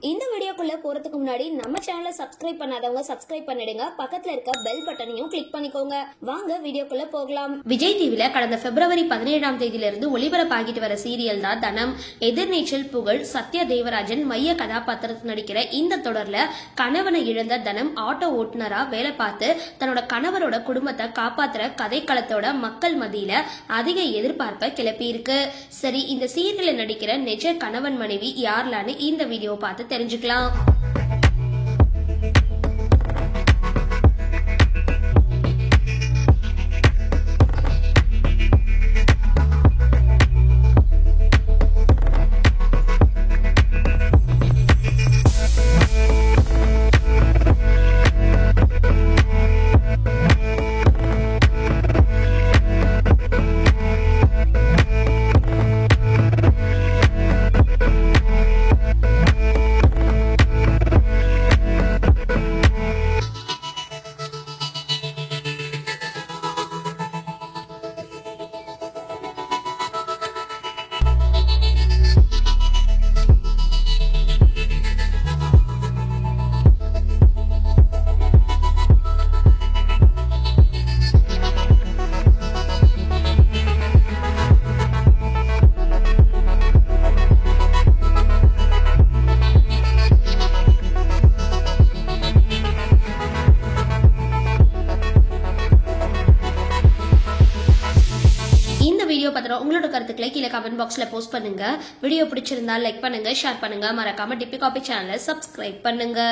இந்த வீடியோக்குள்ள போறதுக்கு முன்னாடி நம்ம சேனலை சப்ஸ்கிரைப் பண்ணாதவங்க சப்ஸ்கிரைப் பண்ணிடுங்க. பக்கத்துல இருக்க பெல் பட்டனையும் கிளிக் பண்ணிக்கோங்க. வாங்க வீடியோக்குள்ள போகலாம். விஜய் டிவில கடந்த பிப்ரவரி 17ஆம் தேதியிலிருந்து ஒளிபரப்பாகிட்டு வர சீரியல் தான் தனம். எதிர்நீச்சல் புகழ் சத்யா தேவராஜன் மைய கதாபாத்திரத்தில் நடிக்கிற இந்த தொடர்ல கணவனை இழந்த தனம் ஆட்டோ ஓட்டுநரா வேலை பார்த்து தன்னோட கணவரோட குடும்பத்தை காப்பாத்துற கதைக்களத்தோட மக்கள் மத்தியில அதிக எதிர்பார்ப்பை கிளப்பி இருக்கு. சரி, இந்த சீரியல்ல நடிக்கிற நிஜ கணவன் மனைவி யார்லான்னு இந்த வீடியோ பார்த்து தெரிஞ்சுக்கலாம். வீடியோ பத்திர உங்களோட கருத்துக்களை கீழே கமெண்ட் பாக்ஸ்ல போஸ்ட் பண்ணுங்க. வீடியோ பிடிச்சிருந்தா லைக் பண்ணுங்க, ஷேர் பண்ணுங்க, மறக்காம டிபி காபி சேனலை சப்ஸ்கிரைப் பண்ணுங்க.